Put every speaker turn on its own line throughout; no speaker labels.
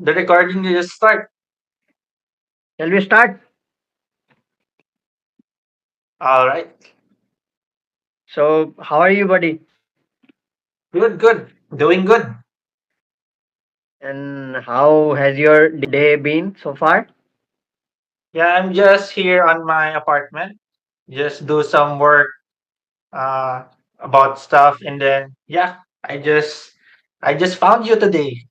The recording just start.
Shall we start?
All right.
So, how are you, buddy?
Good, good. Doing good.
And how has your day been so far?
Yeah, I'm just here on my apartment. Just do some work uh about stuff and then yeah, I just found you today.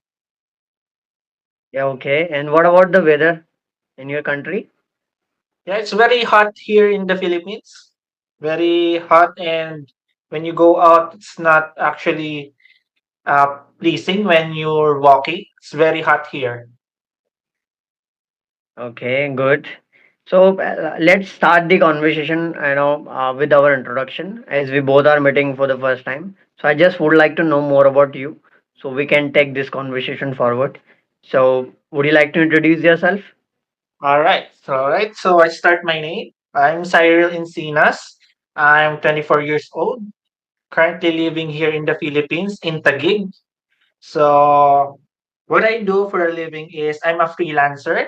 Yeah, okay. And what about the weather in your country?
Yeah, it's very hot here in the Philippines. Very hot and when you go out it's not actually pleasing when you're walking. It's very hot here.
Okay, good. So, let's start the conversation, with our introduction as we both are meeting for the first time. So, I just would like to know more about you so we can take this conversation forward. So, would you like to introduce yourself?
All right. So I start my name. I'm Cyril Encinas. I'm 24 years old, currently living here in the Philippines in Taguig. So what I do for a living is I'm a freelancer.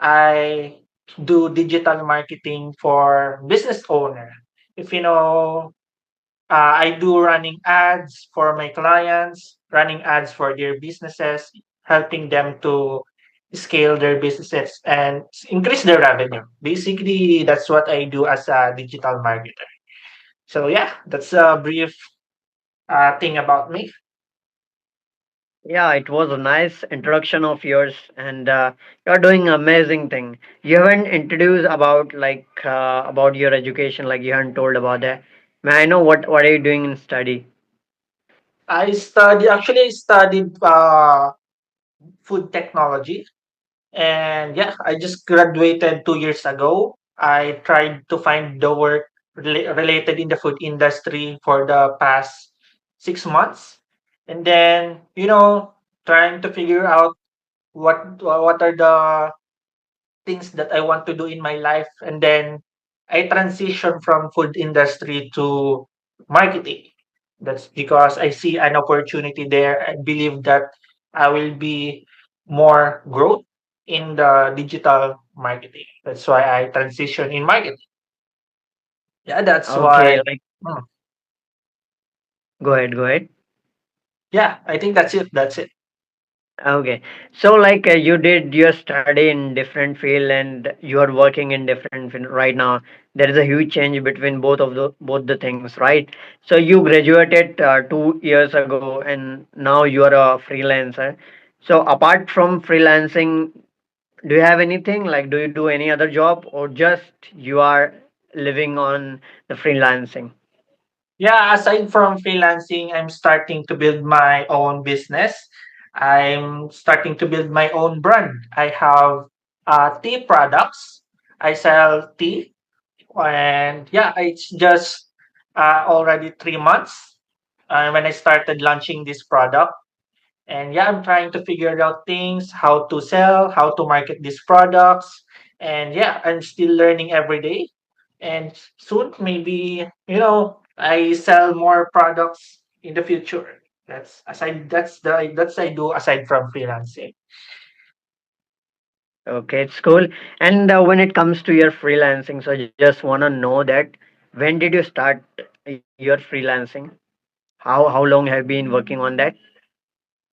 I do digital marketing for business owner. If you know, I do running ads for my clients, running ads for their businesses, helping them to scale their businesses and increase their revenue. Basically, that's what I do as a digital marketer. So yeah, that's a brief thing about me.
Yeah, it was a nice introduction of yours, and you're doing amazing thing. You haven't introduced about about your education, like you haven't told about that. May I know what are you doing in study?
I studied food technology. And yeah, I just graduated 2 years ago. I tried to find the work related in the food industry for the past 6 months. And then, trying to figure out what are the things that I want to do in my life. And then I transitioned from food industry to marketing. That's because I see an opportunity there. I believe that I will be more growth in the digital marketing. That's why I transition in marketing. Yeah, that's
Okay,
why.
like
Hmm.
go ahead, go ahead.
Yeah, I think that's it. That's it.
Okay, so you did your study in different field and you are working in different field right now. There is a huge change between both the things, right? So you graduated 2 years ago and now you are a freelancer. So apart from freelancing, do you have anything like do you do any other job or just you are living on the freelancing?
Yeah, aside from freelancing, I'm starting to build my own business. I'm starting to build my own brand. I have tea products. I sell tea. And yeah, it's just already 3 months when I started launching this product. And yeah, I'm trying to figure out things, how to sell, how to market these products. And yeah, I'm still learning every day. And soon, maybe, I sell more products in the future. That's I do aside from freelancing.
Okay, it's cool. And when it comes to your freelancing, so just wanna know that when did you start your freelancing? How long have you been working on that?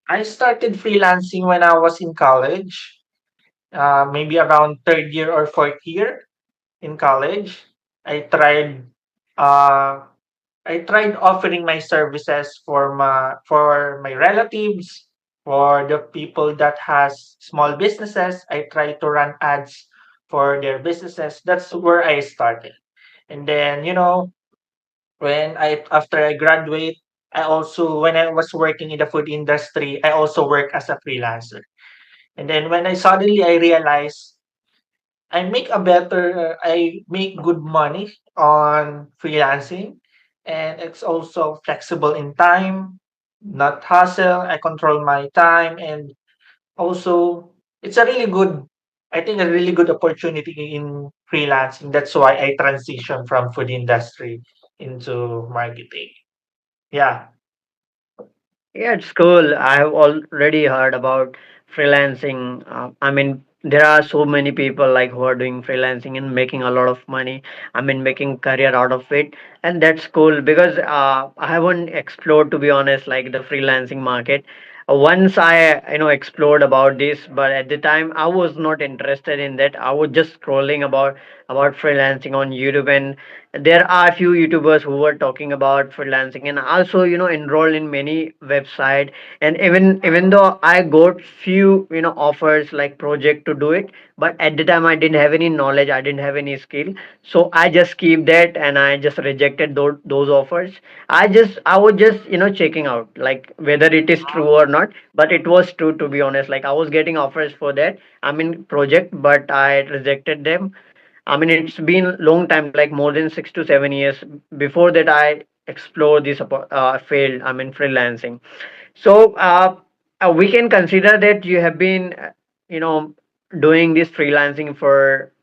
I started freelancing when I was in college, maybe around third year or fourth year in college. I tried uh, I tried offering my services for my relatives, for the people that has small businesses. I try to run ads for their businesses. That's where I started. And then, when I after I graduate, I also when I was working in the food industry, I also work as a freelancer. And then when I realized I make good money on freelancing, and it's also flexible in time, not hassle. I control my time, and also it's a really good, I think a really good opportunity in freelancing. That's why I transitioned from food industry into marketing. Yeah.
Yeah, it's cool. I have already heard about freelancing. I mean, there are so many people like who are doing freelancing and making a lot of money. I mean, making career out of it, and that's cool because I haven't explored, to be honest, like the freelancing market. Once I explored about this, but at the time I was not interested in that. I was just scrolling about freelancing on YouTube, and there are a few YouTubers who were talking about freelancing, and also enrolled in many website. And even though I got few offers like project to do it, but at the time I didn't have any knowledge, I didn't have any skill, so I just keep that and I just rejected those offers. I was just checking out like whether it is true or not, but it was true, to be honest. Like I was getting offers for that, I mean project, but I rejected them. I mean, it's been long time, like more than 6 to 7 years. Before that, I explored this field. I mean, freelancing. So we can consider that you have been, you know, doing this freelancing for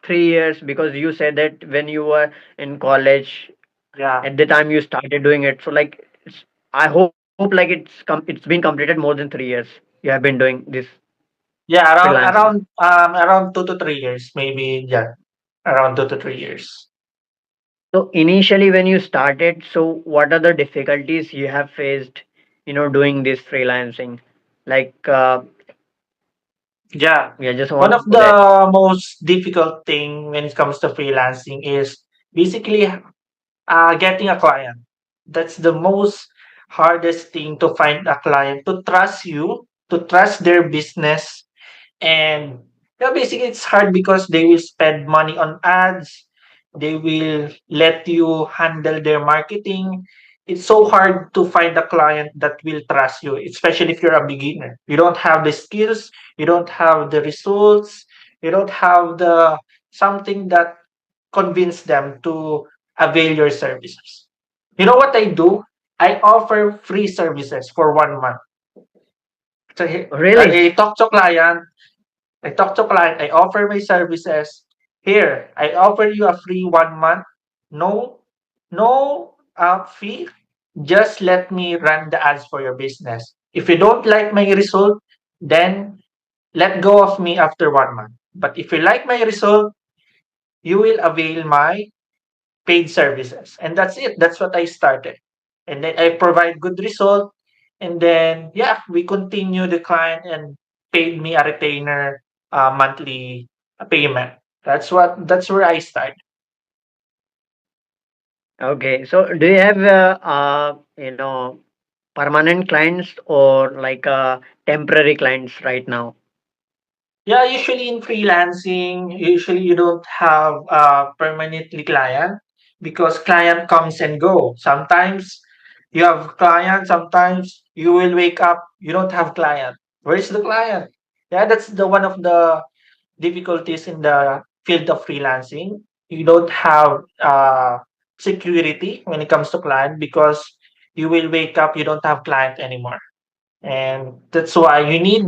3 years, because you said that when you were in college,
Yeah.
at the time you started doing it. So like, I hope like it's been completed more than 3 years. You have been doing this
Yeah,
freelancing.
around 2 to 3 years, maybe. Yeah, around 2 to 3 years.
So initially when you started, so what are the difficulties you have faced, doing this freelancing? Like,
Yeah.
we just
One
want
of
to know that.
the most difficult thing when it comes to freelancing is basically getting a client. That's the most hardest thing, to find a client to trust you, to trust their business. And yeah, basically it's hard because they will spend money on ads. They will let you handle their marketing. It's so hard to find a client that will trust you, especially if you're a beginner. You don't have the skills, you don't have the results, you don't have the something that convince them to avail your services. You know what I do? I offer free services for 1 month. So
Really?
I talk to client, I offer my services. Here, I offer you a free 1 month. No, no fee. Just let me run the ads for your business. If you don't like my result, then let go of me after 1 month. But if you like my result, you will avail my paid services. And that's it. That's what I started. And then I provide good result. And then, yeah, we continue the client and paid me a retainer monthly payment. That's where I start.
Okay. So do you have, permanent clients or like temporary clients right now?
Yeah, usually in freelancing, usually you don't have a permanently client because client comes and go. Sometimes you have client, sometimes you will wake up, you don't have client. Where's the client? Yeah, that's the one of the difficulties in the field of freelancing. You don't have security when it comes to client because you will wake up, you don't have client anymore. And that's why you need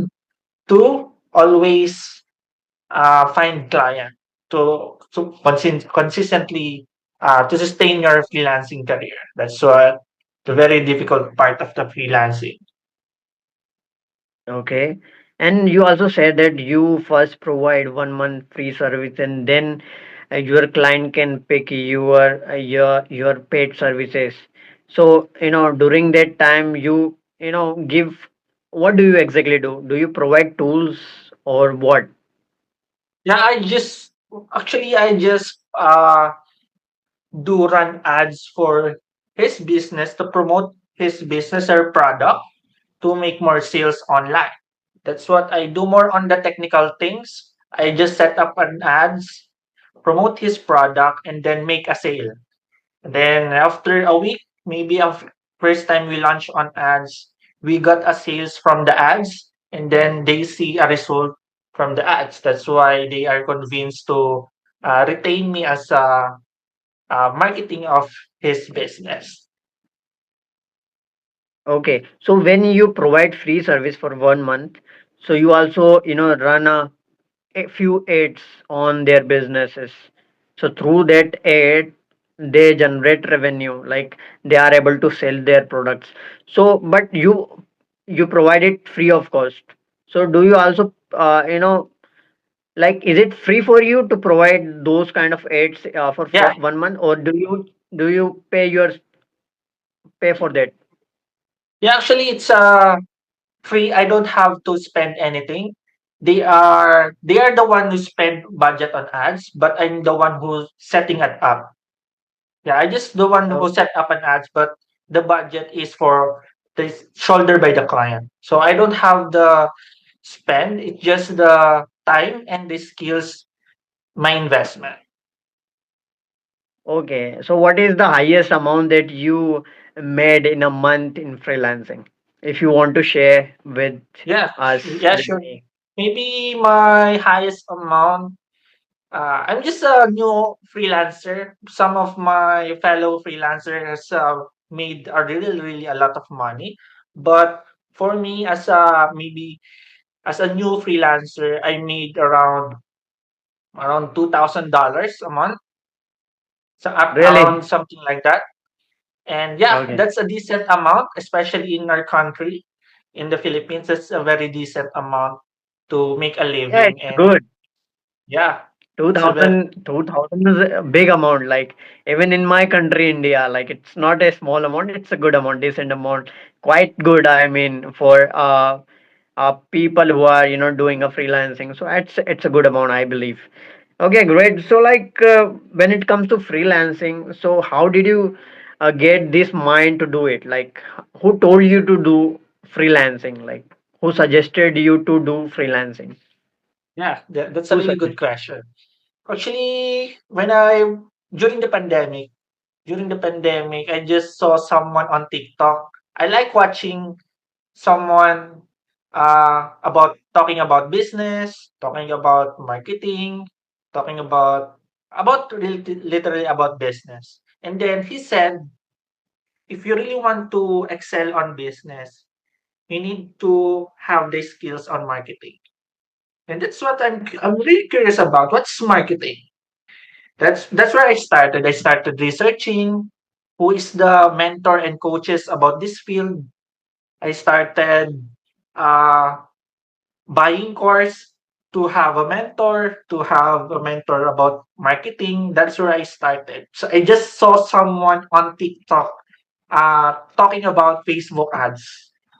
to always find client to consistently to sustain your freelancing career. That's what the very difficult part of the freelancing.
Okay. And you also said that you first provide 1 month free service, and then your client can pick your paid services. So, during that time you give, what do you exactly do? Do you provide tools or what?
Yeah, I just do run ads for his business to promote his business or product to make more sales online. That's what I do more on the technical things. I just set up an ads, promote his product, and then make a sale. Then after a week, maybe first time we launch on ads, we got a sales from the ads, and then they see a result from the ads. That's why they are convinced to retain me as a marketing of his business.
Okay. So when you provide free service for 1 month, so you also, run a few ads on their businesses. So through that ad, they generate revenue, like they are able to sell their products. So, but you provide it free of cost. So do you also like, is it free for you to provide those kind of ads for
Yeah,
1 month, or do you pay for that?
yeah. Actually, it's free. I don't have to spend anything. They are the one who spend budget on ads, but I'm the one who's setting it up. Yeah, I just the one who set up an ads, but the budget is for this shouldered by the client. So I don't have the spend. It's just the time and the skills, my investment.
Okay, so what is the highest amount that you made in a month in freelancing? If you want to share with
Yeah,
us,
yeah,
with
sure.
me.
Maybe my highest amount. I'm just a new freelancer. Some of my fellow freelancers made a really a lot of money, but for me, as a maybe as a new freelancer, I made around $2,000 a month, so up
Really?
around something like that. And yeah,
Okay.
that's a decent amount, especially in our country, in the Philippines. It's a very decent amount to make a
Yeah,
living,
it's
and
good.
yeah,
Two
it's a very
thousand, 2,000 is a big amount. Like, even in my country, India, like, it's not a small amount. It's a good amount, decent amount, quite good. I mean, for people who are doing a freelancing, so it's a good amount, I believe. Okay, great. So, like, when it comes to freelancing, so how did you get this mind to do it? Like, who told you to do freelancing? Like, who suggested you to do freelancing?
yeah. That's a
Who
really good
suggested?
question. Actually, when I during the pandemic, during the pandemic, I just saw someone on TikTok. I like watching someone about talking about business, talking about marketing, talking about literally about business. And then he said, if you really want to excel on business, you need to have the skills on marketing. And that's what I'm really curious about. What's marketing? That's where I started. I started researching who is the mentor and coaches about this field. I started uh, buying course to have a mentor about marketing. That's where I started. So I just saw someone on TikTok talking about Facebook ads.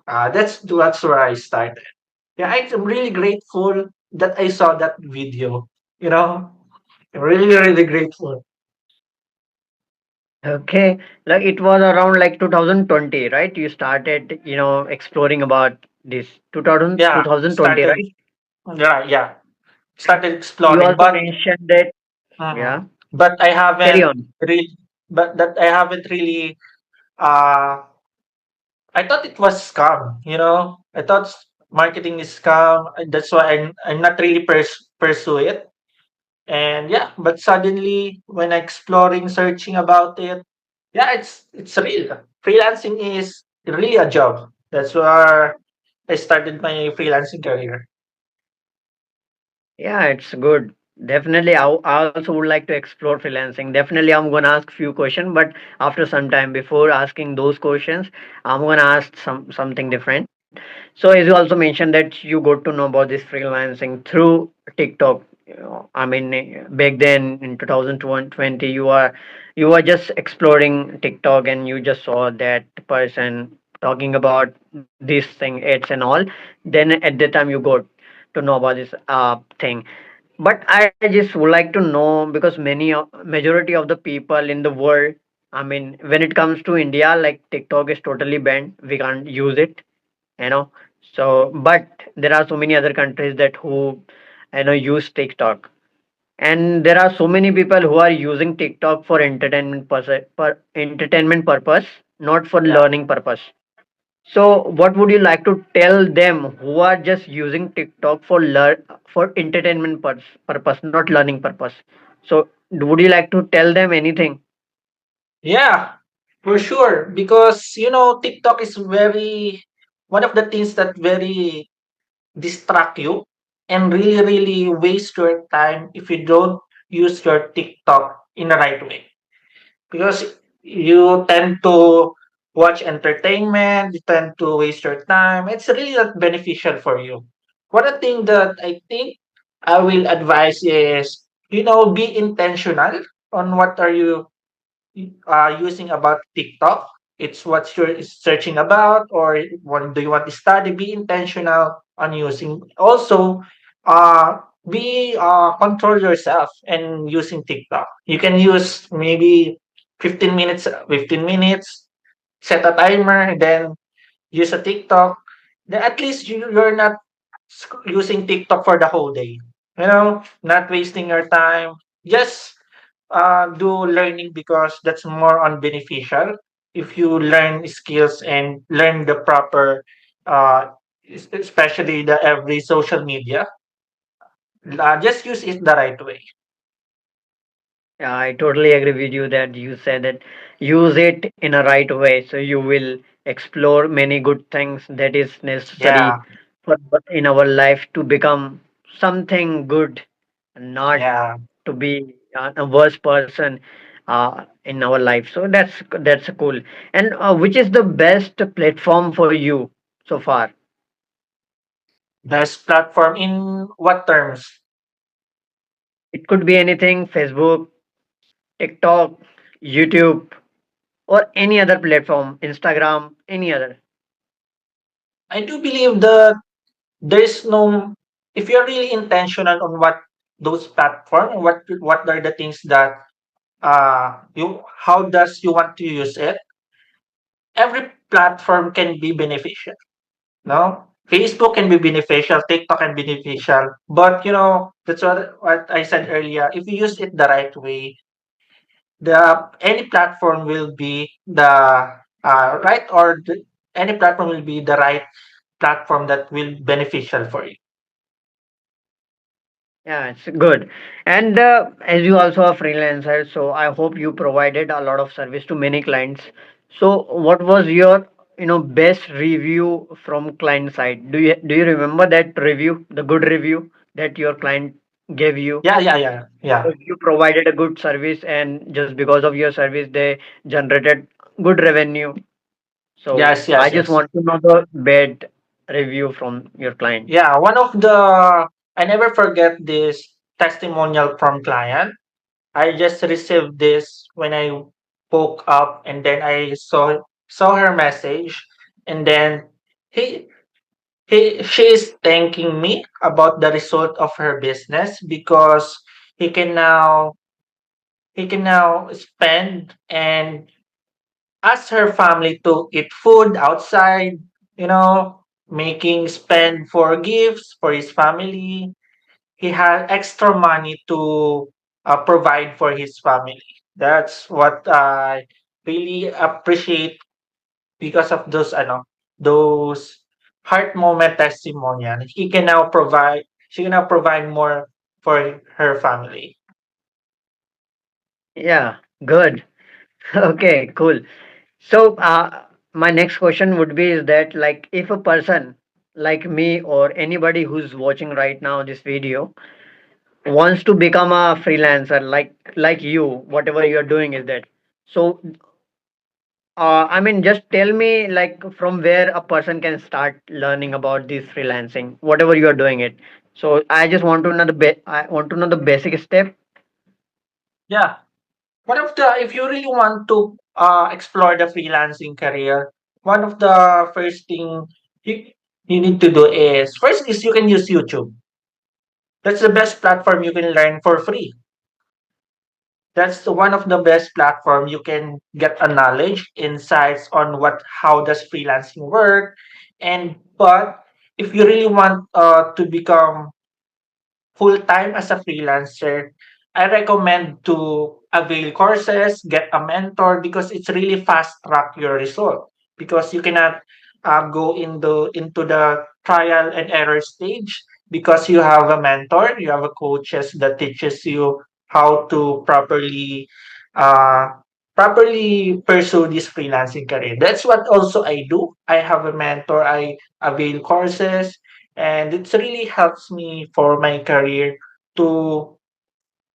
That's where I started. Yeah, I'm really grateful that I saw that video. You know, I'm really grateful.
Okay, like it was around like 2020, right? You started, exploring about this 2000,
Yeah,
2020,
started.
right?
Yeah. Started
You
exploring,
also mentioned that,
mhm,
yeah,
but I
carry
haven't
on.
really, but that I haven't really. Uh, I thought it was scam. I thought marketing is scam. That's why I'm not really pursue it. And yeah, but suddenly when exploring, searching about it, yeah, it's real. Freelancing is really a job. That's where I started my freelancing career.
Yeah, it's good. Definitely, I also would like to explore freelancing. Definitely, I'm gonna ask few questions, but after some time, before asking those questions, I'm gonna ask something different. So, as you also mentioned that you got to know about this freelancing through TikTok. I mean, back then in 2020, you were just exploring TikTok and you just saw that person talking about this thing, ads and all. Then at that time, you got to know about this thing. But I just would like to know, because majority of the people in the world, I mean, when it comes to India, like, TikTok is totally banned. We can't use it, you know. So, but there are so many other countries that who use TikTok, and there are so many people who are using TikTok for entertainment purpose, not for
Yeah.
learning purpose. So, what would you like to tell them who are just using TikTok for entertainment purpose, not learning purpose? So, would you like to tell them anything?
Yeah, for sure. Because TikTok is very one of the things that very distract you and really waste your time if you don't use your TikTok in the right way. Because you tend to watch entertainment, you tend to waste your time. It's really not beneficial for you. one thing that I think I will advise is, be intentional on what are you using about TikTok. It's what you're searching about, or what do you want to study. Be intentional on using. Also, be control yourself and using TikTok. You can use maybe 15 minutes. 15 minutes. Set a timer, then use a TikTok. Then at least you're not using TikTok for the whole day. Not wasting your time. Just do learning because that's more on beneficial. If you learn skills and learn the proper, uh, especially the every social media, just use it the right way.
Yeah, I totally agree with you that you said that use it in a right way, so you will explore many good things that is necessary
Yeah,
for in our life to become something good, not
yeah.
to be a worse person in our life. So that's cool. And which is the best platform for you so far?
Best platform in what terms?
It could be anything: Facebook, TikTok, YouTube, or any other platform, Instagram, any other.
I do believe that there's no, if you're really intentional on what those platform, what are the things that how does you want to use it, every platform can be beneficial. No, Facebook can be beneficial, TikTok can be beneficial, but that's what I said earlier. If you use it the right way, the any platform will be the right, or any platform will be the right platform that will beneficial for you.
Yeah, it's good. And as you also are freelancer, so I hope you provided a lot of service to many clients. So what was your best review from client side? Do you remember that review, the good review that your client gave you?
Yeah, yeah, yeah, yeah.
Because you provided a good service, and just because of your service, they generated good revenue. So
Yes,
I
yes,
just
yes.
want to know the bad review from your client.
Yeah, one of the I never forget this testimonial from client. I just received this when I woke up, and then I saw her message, and then he she is thanking me about the result of her business because he can now he can now spend and ask her family to eat food outside, making spend for gifts for his family. He had extra money to provide for his family. That's what I really appreciate because of those heart moment testimonial. She can now provide more for her family.
Yeah, good. Okay, cool. So, my next question would be is that, like, if a person like me or anybody who's watching right now this video wants to become a freelancer, like you, whatever you're doing is that. So, I mean, just tell me, like, from where a person can start learning about this freelancing, whatever you are doing it. So, I just want to know I want to know the basic step.
Yeah. One of the If you really want to explore the freelancing career, one of the first thing you you need to do is first is you can use YouTube. That's the best platform you can learn for free. That's one of the best platform you can get a knowledge, insights on how does freelancing work, and but if you really want to become full time as a freelancer, I recommend to avail courses, get a mentor because it's really fast track your result. Because you cannot go into the trial and error stage because you have a mentor, you have a coaches that teaches you how to uh, properly pursue this freelancing career. That's what also I do. I have a mentor. I avail courses, and it really helps me for my career to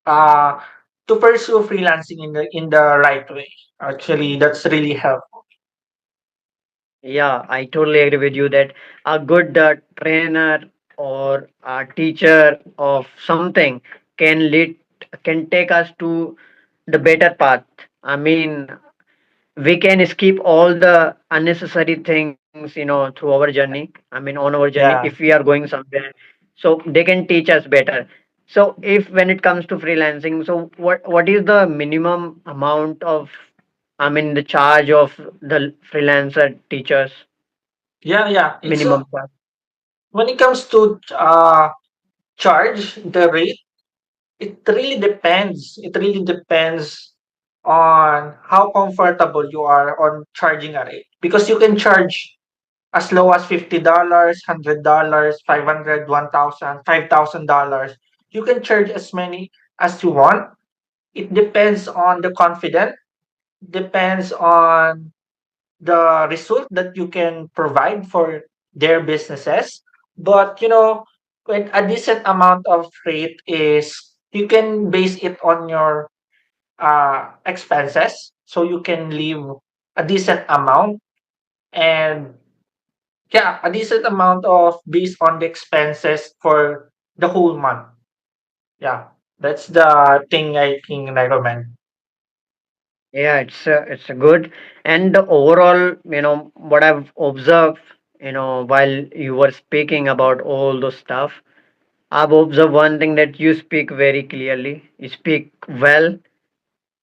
uh to pursue freelancing in the right way. Actually, that's really helpful.
Yeah, I totally agree with you that a good trainer or a teacher of something can lead, can take us to the better path. I mean, we can skip all the unnecessary things, through our journey. I mean, on our journey, if
Yeah.
we are going somewhere, so they can teach us better. So if when it comes to freelancing, so what is the minimum amount of, I mean, the charge of the freelancer teachers,
Yeah, yeah. It's
minimum charge?
when it comes to charge the rate, it really depends. It really depends on how comfortable you are on charging a rate. Because you can charge as low as $50, $100, 500, 1,000, $5,000. You can charge as many as you want. It depends on the confidence, depends on the result that you can provide for their businesses. But when a decent amount of rate is, you can base it on your expenses, so you can leave a decent amount. And yeah, a decent amount of based on the expenses for the whole month. Yeah, that's the thing I think I recommend.
Yeah, it's a good. And the overall, what I've observed, while you were speaking about all those stuff, I've observed one thing, that you speak very clearly. You speak well.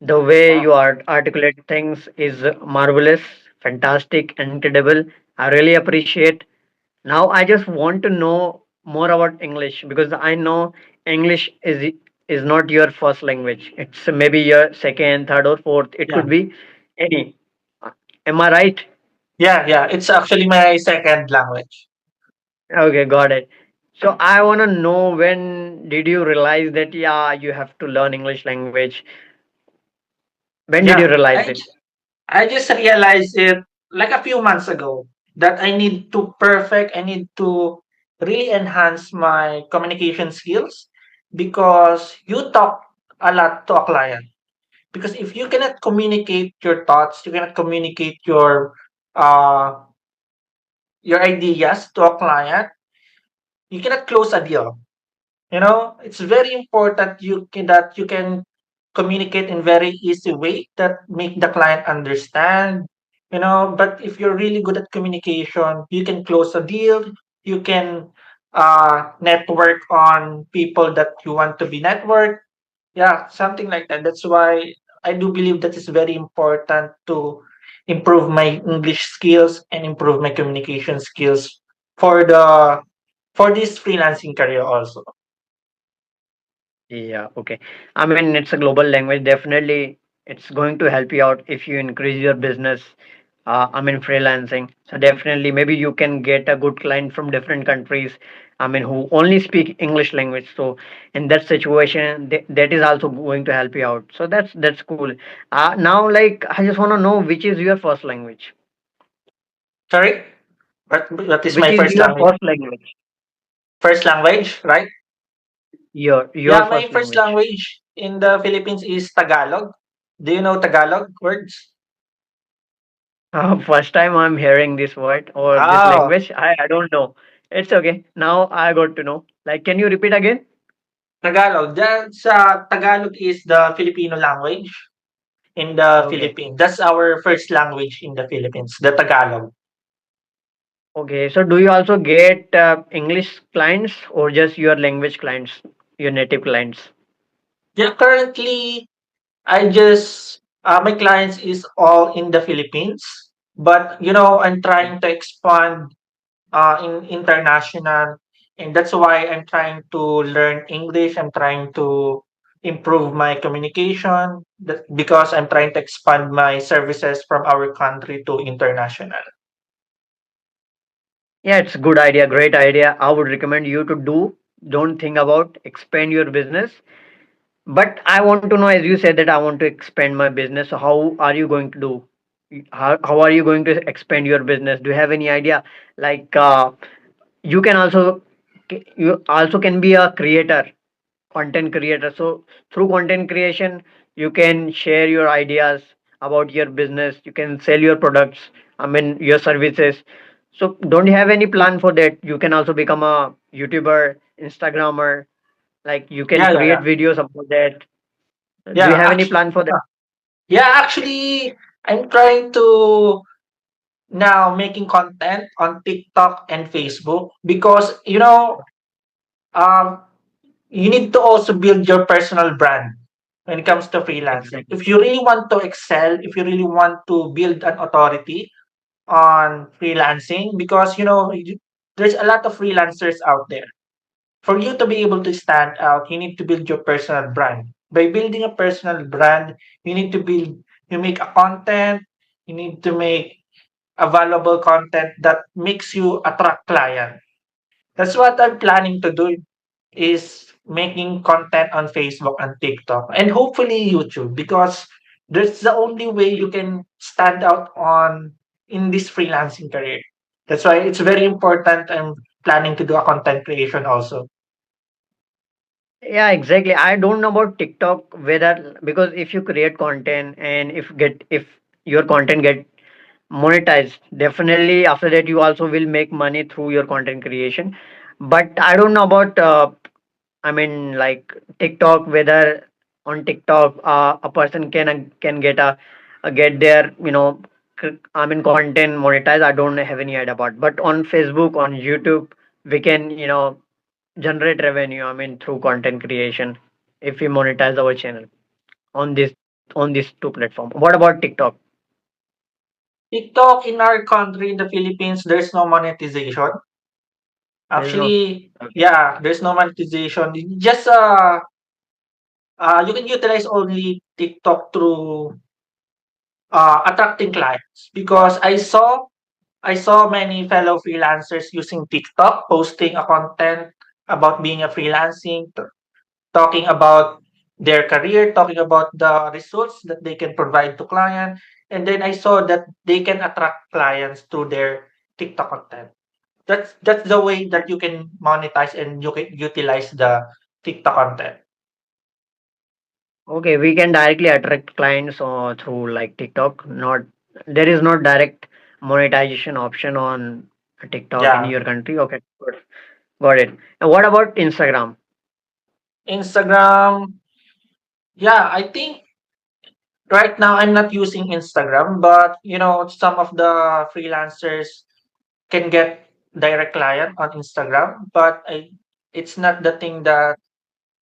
The way
Wow.
you articulate things is marvelous, fantastic, and incredible. I really appreciate. Now I just want to know more about English, because I know English is not your first language. It's maybe your second, third, or fourth. It
Yeah.
could be any. Uh, Am I right?
Yeah, yeah. It's actually my second language.
Okay, got it. So I want to know, when did you realize that, yeah, you have to learn English language? When did you
Yeah,
realize it?
I just realized it like a few months ago that I need to really enhance my communication skills, because you talk a lot to a client. Because if you cannot communicate your thoughts, you cannot communicate uh your ideas to a client, you cannot close a deal. It's very important that you can communicate in very easy way that make the client understand. But if you're really good at communication, you can close a deal. You can network on people that you want to be networked. Yeah, something like that. That's why I do believe that it's very important to improve my English skills and improve my communication skills for the for this freelancing career also.
Yeah, okay. I mean, it's a global language. Definitely, it's going to help you out if you increase your business. I mean, freelancing. So definitely, maybe you can get a good client from different countries. I mean, who only speak English language. So in that situation, that is also going to help you out. So that's cool. Now, like, I just want to know, which is your first language.
Sorry? What is
Which
my
is
first
your
language?
first language?
First language, right?
Your
Yeah, my
first
first
language.
language in the Philippines is Tagalog. Do you know Tagalog words?
First time I'm hearing this word or this
Oh,
language. I don't know. It's okay. Now I got to know. Like, can you repeat again?
Tagalog. Tagalog is the Filipino language in the
Okay.
Philippines. That's our first language in the Philippines, the Tagalog.
Okay. So, do you also get English clients or just your language clients, your native clients?
Yeah, currently I just my clients is all in the Philippines, but I'm
Okay.
trying to expand in international, and that's why I'm trying to learn English. I'm trying to improve my communication, because I'm trying to expand my services from our country to international.
Yeah, it's a good idea. Great idea. I would recommend you to do. Don't think about expand your business. But I want to know, as you said that I want to expand my business. So how are you going to do? How are you going to expand your business? Do you have any idea? Like, you can also, you also can be a creator, content creator. So through content creation, you can share your ideas about your business. You can sell your products. I mean, your services. So don't you have any plan for that? You can also become a YouTuber, Instagrammer, like you can
Yeah, yeah,
create
yeah.
videos about that. Do
Yeah,
you have any
actually,
plan for that?
yeah, actually, I'm trying to now making content on TikTok and Facebook because um you need to also build your personal brand when it comes to freelancing.
Exactly.
If you really want to excel, if you really want to build an authority on freelancing, because there's a lot of freelancers out there. For you to be able to stand out, you need to build your personal brand. By building a personal brand, you need to build, you make a content, you need to make a valuable content that makes you attract client. That's what I'm planning to do is making content on Facebook and TikTok and hopefully YouTube because that's the only way you can stand out on in this freelancing career. That's why it's very important. I'm planning to do a content creation also.
Yeah, exactly. I don't know about TikTok whether, because if you create content and if your content get monetized, definitely after that you also will make money through your content creation. But I don't know about I mean, like TikTok, whether on TikTok a person can get get their I mean content monetized. I don't have any idea about. But on Facebook, on YouTube, we can generate revenue. I mean through content creation if we monetize our channel on these two platforms. What about TikTok?
TikTok in our country, in the Philippines, there's no monetization.
There is no.
Actually,
Okay.
yeah, there's no monetization. Just you can utilize only TikTok through attracting clients because I saw many fellow freelancers using TikTok, posting a content about being a freelancing, talking about their career, talking about the results that they can provide to client. And then I saw that they can attract clients through their TikTok content. That's the way that you can monetize and you can utilize the TikTok content.
Okay, we can directly attract clients through like TikTok. Not there is no direct monetization option on TikTok in
Yeah.
your country. Okay, good, got it. And what about Instagram?
Instagram, yeah, I think right now I'm not using Instagram, but some of the freelancers can get direct client on Instagram, but it's not the thing that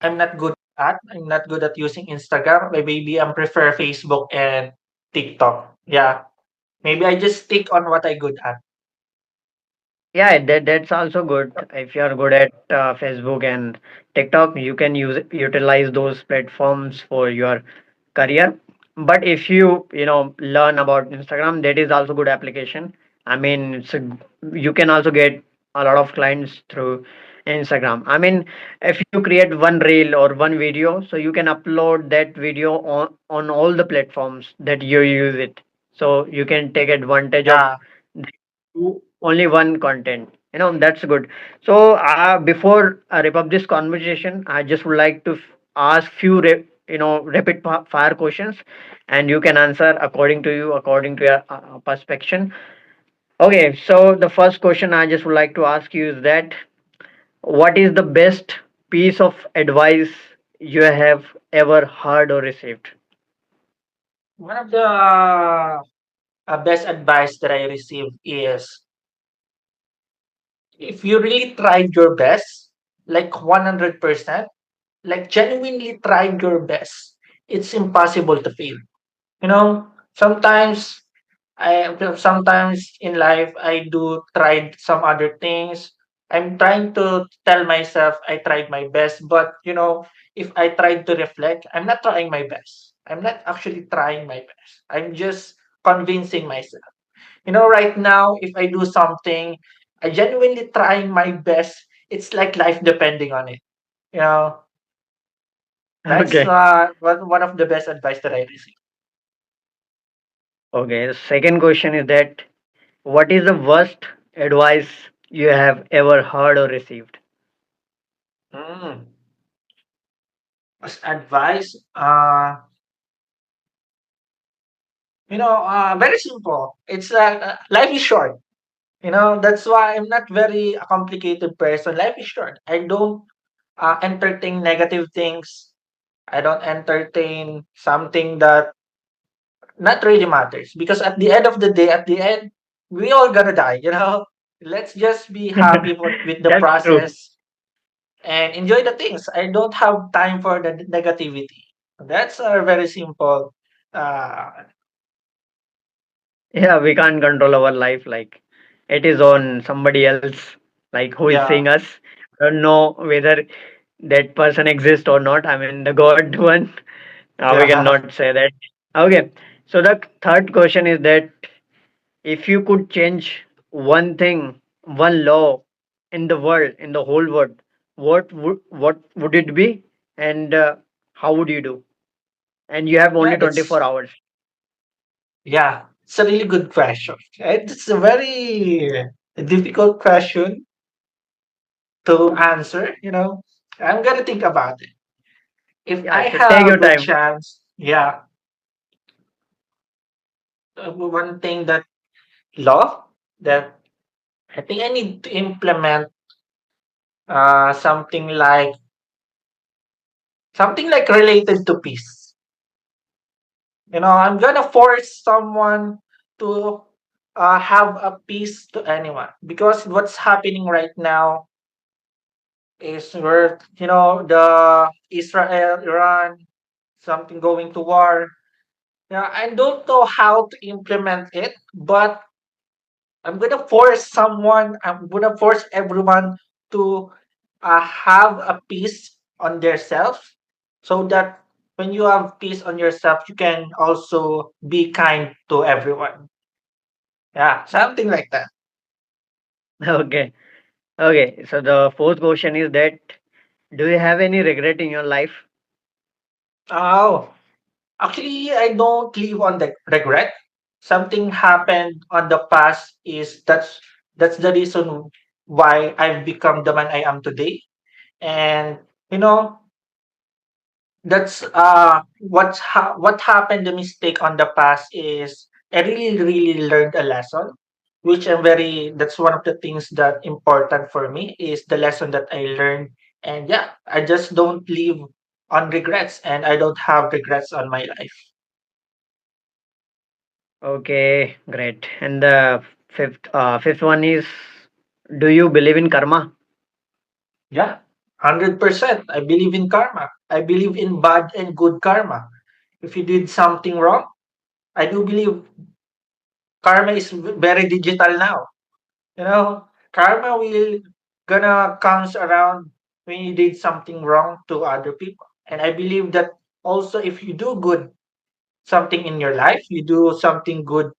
I'm not good at. I'm not good at using Instagram. Maybe I prefer Facebook and TikTok. Yeah. Maybe I just stick on what I good at.
Yeah, that's also good. If you are good at Facebook and TikTok, you can utilize those platforms for your career. But if you learn about Instagram, that is also good application. I mean, you can also get a lot of clients through Instagram. I mean, if you create one reel or one video, so you can upload that video on all the platforms that you use it. So you can take advantage of
Yeah.
only one content. That's good. So before I wrap up this conversation, I just would like to ask few rapid fire questions, and you can answer according to your perspective. Okay, so the first question I just would like to ask you is that what is the best piece of advice you have ever heard or received?
One of the best advice that I received is if you really tried your best, like 100%, like genuinely tried your best, it's impossible to fail. Sometimes sometimes in life I do tried some other things. I'm trying to tell myself I tried my best, but if I tried to reflect, I'm not trying my best. I'm not actually trying my best. I'm just convincing myself. Right now, if I do something, I genuinely trying my best. It's like life depending on it. You know, that's
Okay.
one of the best advice that I received.
Okay. The second question is that what is the worst advice you have ever heard or received?
Mm. As advice, very simple. It's life is short. That's why I'm not very a complicated person. Life is short. I don't entertain negative things. I don't entertain something that not really matters because at the end of the day, at the end, we all gonna die. Let's just be happy with the
That's true.
process and enjoy the things. I don't have time for the negativity. That's a very simple. Uh,
Yeah, we can't control our life. Like it is on somebody else, like who is
yeah,
seeing us. Don't know whether that person exists or not. I mean, the God one. We
yeah.
cannot say that. Okay. So the third question is that if you could change one thing, one law in the world, in the whole world, what would it be, and how would you do? And you have
Yeah,
only 24 hours.
yeah. It's a really good question. It's a very difficult question to answer. I'm gonna think about it. If
Yeah.
I
So take your
have a
time.
chance, yeah, one thing that law that I think I need to implement something like related to peace. I'm gonna force someone to have a peace to anyone because what's happening right now is where the Israel Iran something going to war. Yeah, I don't know how to implement it, but I'm gonna force everyone to have a peace on their self so that when you have peace on yourself, you can also be kind to everyone. Yeah, something like that.
Okay. Okay. So the fourth question is that do you have any regret in your life?
Oh, actually, I don't live on the regret. Something happened on the past is that's the reason why I've become the man I am today. And you know, that's what happened. The mistake on the past is I really really learned a lesson, which I'm very. That's one of the things that important for me is the lesson that I learned. And yeah, I just don't live on regrets, and I don't have regrets on my life.
Okay, great. And the fifth one is, do you believe in karma?
Yeah, 100%. I believe in karma. I believe in bad and good karma. If you did something wrong, I do believe karma is very digital now. Karma will gonna comes around when you did something wrong to other people. And I believe that also if you do good something in your life, you do something good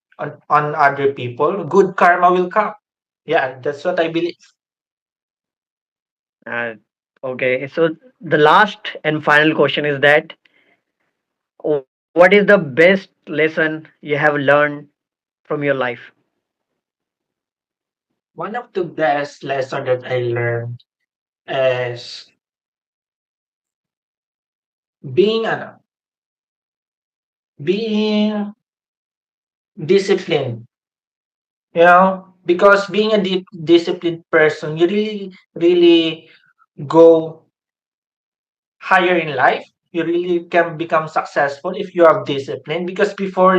on other people, good karma will come. Yeah, that's what I believe.
Uh, okay, so the last and final question is that what is the best lesson you have learned from your life?
One of the best lesson that I learned is being being disciplined, because being a disciplined person, you really really go higher in life. You really can become successful if you have discipline. Because before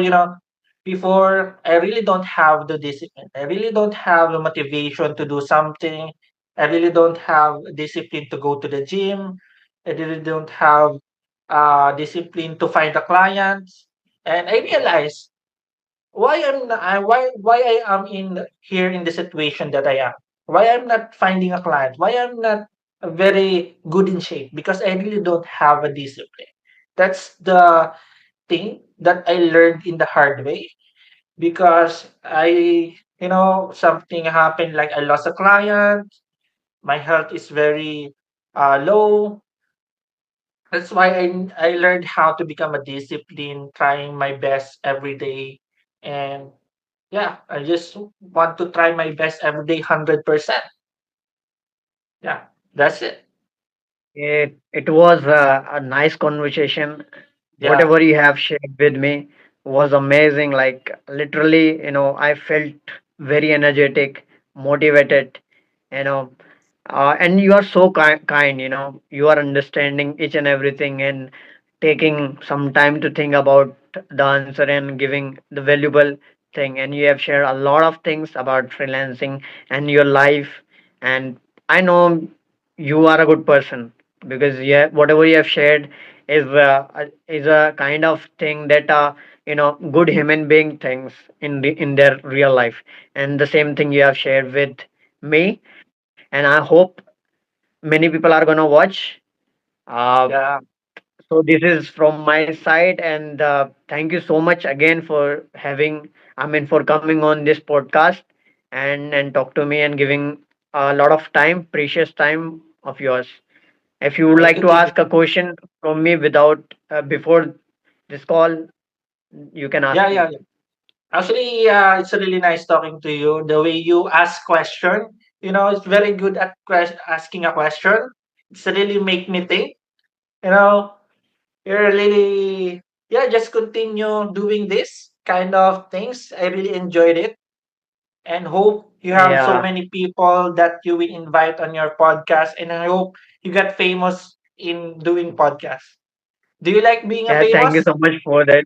I really don't have the discipline. I really don't have the motivation to do something. I really don't have discipline to go to the gym. I really don't have discipline to find the clients. And I realized why I am in here in the situation that I am. Why I'm not finding a client. Why I'm not very good in shape because I really don't have a discipline. That's the thing that I learned in the hard way because something happened like I lost a client. My health is very low. That's why I learned how to become a discipline, trying my best every day. And yeah, I just want to try my best every day, 100%. Yeah, that's it.
It was a nice conversation.
Yeah,
Whatever you have shared with me was amazing. Like literally, I felt very energetic motivated, you know, and you are so kind, you are understanding each and everything and taking some time to think about the answer and giving the valuable thing. And you have shared a lot of things about freelancing and your life. And I know you are a good person, because yeah, whatever you have shared is a kind of thing that good human being things in their real life. And the same thing you have shared with me, and I hope many people are gonna watch. uh,
Yeah.
so this is from my side, and thank you so much again for for coming on this podcast and talk to me and giving a lot of time, precious time of yours. If you would
Thank
like
you
to
to you.
ask a question from me without before this call, you can
Yeah,
ask
yeah,
me.
yeah. Actually, it's really nice talking to you. The way you ask question, it's very good at asking a question. It's really make me think. You know, you're really, yeah. Just continue doing this kind of things. I really enjoyed it, and hope you have so
Yeah,
many people that you will invite on your podcast. And I hope you get famous in doing podcasts. Do you like being a
yeah, thank you
famous?
so much for that.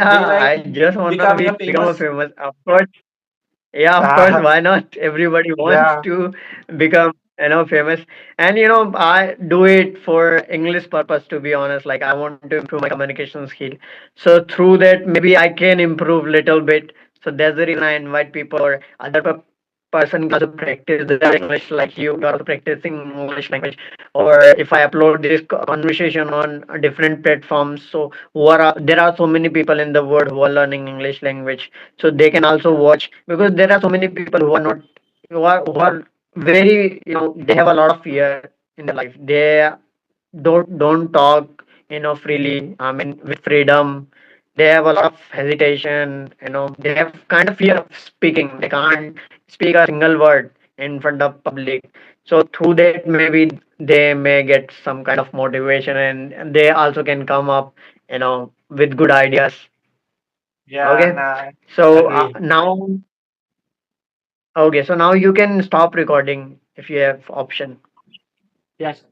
Do
Yeah,
you like
I just wanna
becoming a
become a
famous?
famous, of course. Yeah, of course.
Ah,
Why not? Everybody wants
yeah.
to become, famous. And I do it for English purpose. To be honest, like I want to improve my communication skill. So through that, maybe I can improve little bit. So that's the reason I invite people, or other person can also practice their English, like you are also practicing English language. Or if I upload this conversation on different platforms, so there are so many people in the world who are learning English language, so they can also watch, because there are so many people who are not who are very, they have a lot of fear in their life. They don't talk freely, with freedom. They have a lot of hesitation, they have kind of fear of speaking. They can't speak a single word in front of public. So through that, maybe they may get some kind of motivation, and they also can come up with good ideas.
Yeah,
Okay,
nah,
so
agree.
now you can stop recording if you have option.
Yes.